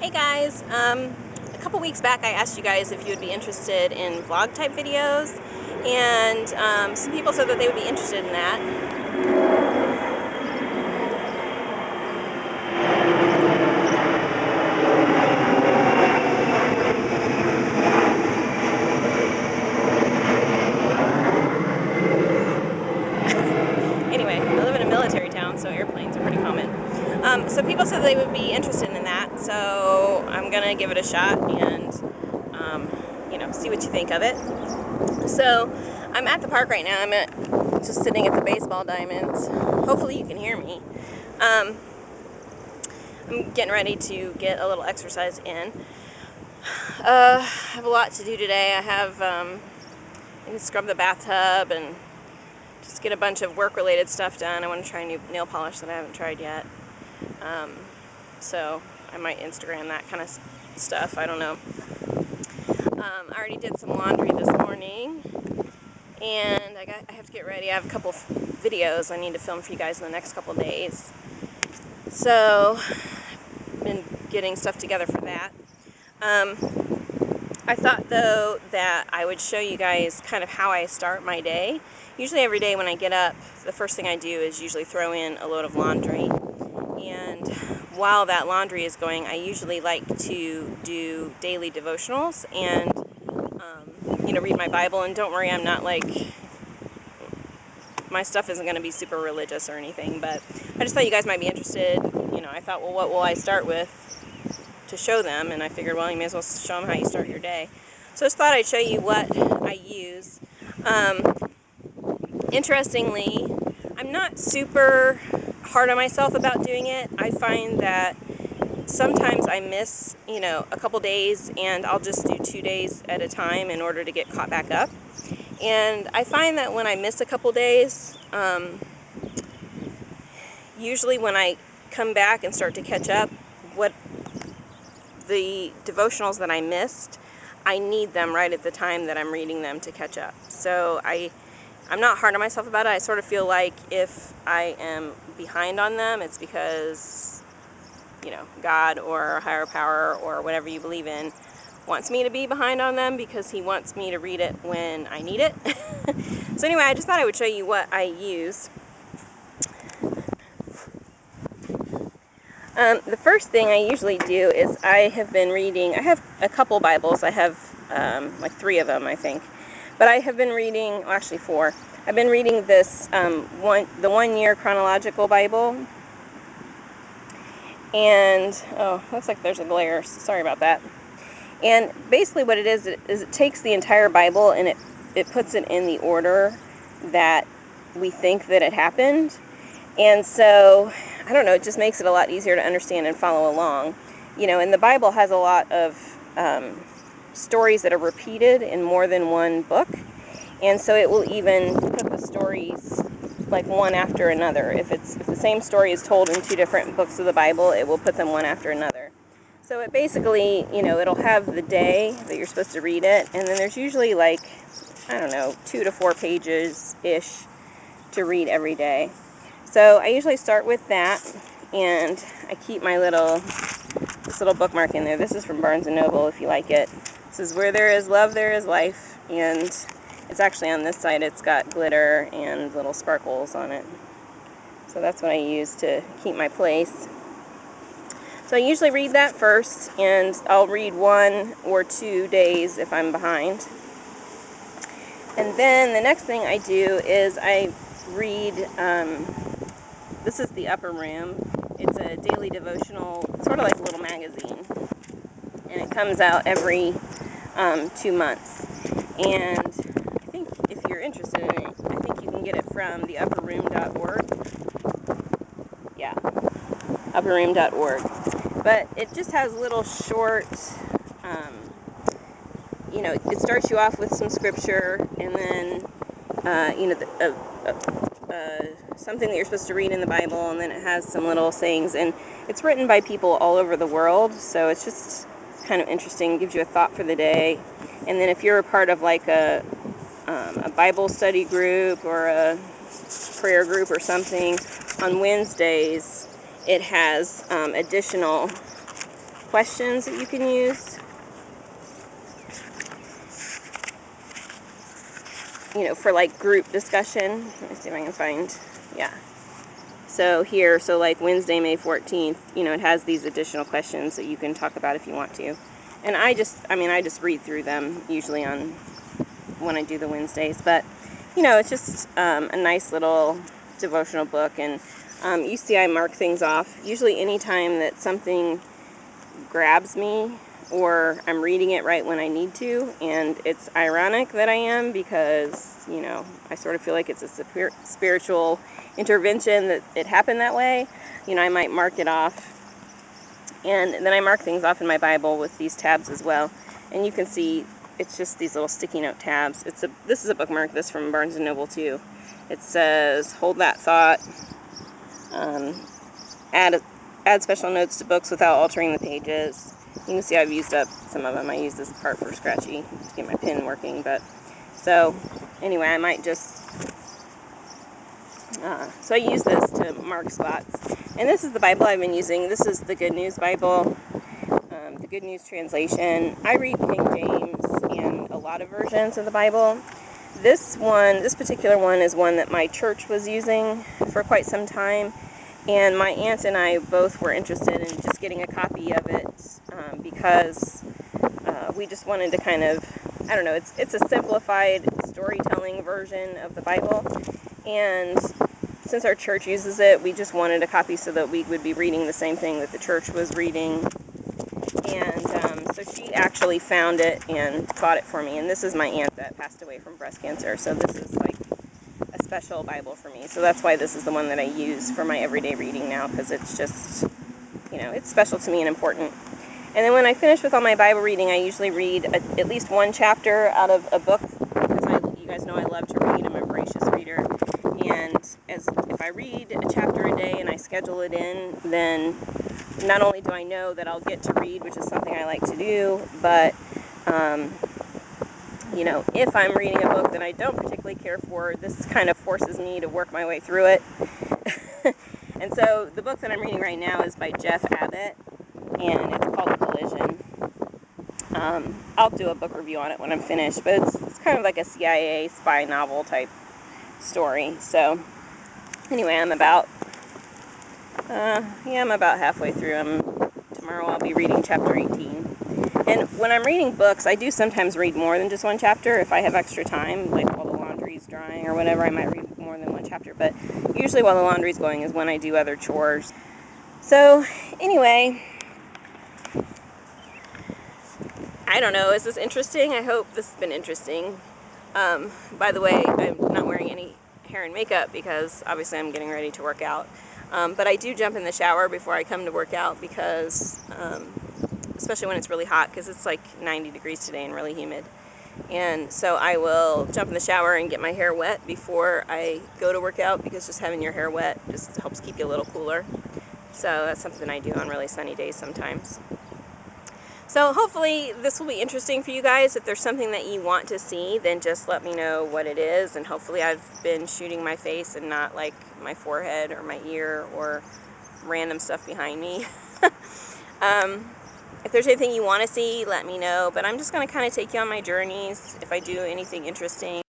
Hey guys, a couple weeks back I asked you guys if you would be interested in vlog type videos, and some people said that they would be interested in that. Anyway, I live in a military town, so airplanes are pretty common. So people said they would be interested in that, so I'm gonna give it a shot and see what you think of it. So I'm at the park right now. I'm just sitting at the baseball diamonds. Hopefully you can hear me. I'm getting ready to get a little exercise in. I have a lot to do today. I need to scrub the bathtub and just get a bunch of work-related stuff done. I want to try a new nail polish that I haven't tried yet. So I might Instagram that kind of stuff. I don't know. I already did some laundry this morning, and I have to get ready. I have a couple of videos I need to film for you guys in the next couple of days. So I've been getting stuff together for that. I thought though that I would show you guys kind of how I start my day. Usually every day when I get up, the first thing I do is usually throw in a load of laundry. And while that laundry is going, I usually like to do daily devotionals and read my Bible. And don't worry, I'm not like, my stuff isn't going to be super religious or anything, but I just thought you guys might be interested. I thought, well, what will I start with to show them? And I figured, well, you may as well show them how you start your day. So I just thought I'd show you what I use. Interestingly, I'm not super hard on myself about doing it. I find that sometimes I miss, a couple days, and I'll just do 2 days at a time in order to get caught back up. And I find that when I miss a couple days, usually when I come back and start to catch up, what the devotionals that I missed, I need them right at the time that I'm reading them to catch up. So I'm not hard on myself about it. I sort of feel like if I am behind on them, it's because, God or a higher power or whatever you believe in wants me to be behind on them because he wants me to read it when I need it. So anyway, I just thought I would show you what I use. The first thing I usually do is I have a couple Bibles. I have like 3 of them, I think. But I have been reading, well, actually 4. I've been reading this, the 1-year chronological Bible. And, looks like there's a glare. Sorry about that. And basically what it is it takes the entire Bible and it puts it in the order that we think that it happened. And so, I don't know, it just makes it a lot easier to understand and follow along. And the Bible has a lot of stories that are repeated in more than one book. And so it will even put the stories like one after another. If the same story is told in 2 different books of the Bible, it will put them one after another. So it basically, it'll have the day that you're supposed to read it, and then there's usually like, 2 to 4 pages-ish to read every day. So I usually start with that, and I keep this little bookmark in there. This is from Barnes & Noble, if you like it. This is "Where there is love, there is life," and it's actually on this side. It's got glitter and little sparkles on it. So that's what I use to keep my place. So I usually read that first, and I'll read 1 or 2 days if I'm behind. And then the next thing I do is I read, this is the Upper Room. It's a daily devotional, sort of like a little magazine. And it comes out every 2 months. And I think if you're interested in it, I think you can get it from the upperroom.org. Yeah, upperroom.org. But it just has little short, it starts you off with some scripture, and then, something that you're supposed to read in the Bible, and then it has some little sayings, and it's written by people all over the world, so it's just kind of interesting, gives you a thought for the day. And then if you're a part of like a Bible study group or a prayer group or something, on Wednesdays it has additional questions that you can use. You know, for like group discussion. Let me see if I can find, yeah. So here, so like Wednesday, May 14th, you know, it has these additional questions that you can talk about if you want to. And I just read through them usually when I do the Wednesdays. But, you know, it's just a nice little devotional book. And you see I mark things off. Usually anytime that something grabs me or I'm reading it right when I need to. And it's ironic that I am because, you know, I sort of feel like it's a spiritual intervention that it happened that way. You know, I might mark it off. And then I mark things off in my Bible with these tabs as well. And you can see it's just these little sticky note tabs. This is a bookmark, this from Barnes & Noble too. It says, hold that thought, add special notes to books without altering the pages. You can see I've used up some of them. I use this part for Scratchy to get my pen working. But so anyway, I might just so I use this to mark spots. And this is the Bible I've been using. This is the Good News Bible, the Good News translation. I read King James and a lot of versions of the Bible. This particular one is one that my church was using for quite some time. And my aunt and I both were interested in just getting a copy of it because we just wanted to kind of, I don't know, it's a simplified storytelling version of the Bible. And since our church uses it, we just wanted a copy so that we would be reading the same thing that the church was reading. And so she actually found it and bought it for me. And this is my aunt that passed away from breast cancer. So this is like a special Bible for me. So that's why this is the one that I use for my everyday reading now, because it's just, you know, it's special to me and important. And then when I finish with all my Bible reading, I usually read at least one chapter out of a book, because you guys know I love to read. I'm a voracious reader. And if I read a chapter a day and I schedule it in, then not only do I know that I'll get to read, which is something I like to do, but you know, if I'm reading a book that I don't particularly care for, this kind of forces me to work my way through it. And so the book that I'm reading right now is by Jeff Abbott, and it's called Collision. I'll do a book review on it when I'm finished, but it's kind of like a CIA spy novel type story. So anyway, I'm about halfway through. Tomorrow I'll be reading chapter 18. And when I'm reading books, I do sometimes read more than just one chapter. If I have extra time, like while the laundry's drying or whatever, I might read more than one chapter. But usually while the laundry's going is when I do other chores. So anyway, I don't know. Is this interesting? I hope this has been interesting. By the way, I'm not wearing any hair and makeup because obviously I'm getting ready to work out. But I do jump in the shower before I come to work out because, especially when it's really hot, because it's like 90 degrees today and really humid. And so I will jump in the shower and get my hair wet before I go to work out, because just having your hair wet just helps keep you a little cooler. So that's something I do on really sunny days sometimes. So hopefully this will be interesting for you guys. If there's something that you want to see, then just let me know what it is. And hopefully I've been shooting my face and not like my forehead or my ear or random stuff behind me. If there's anything you want to see, let me know. But I'm just going to kind of take you on my journeys if I do anything interesting.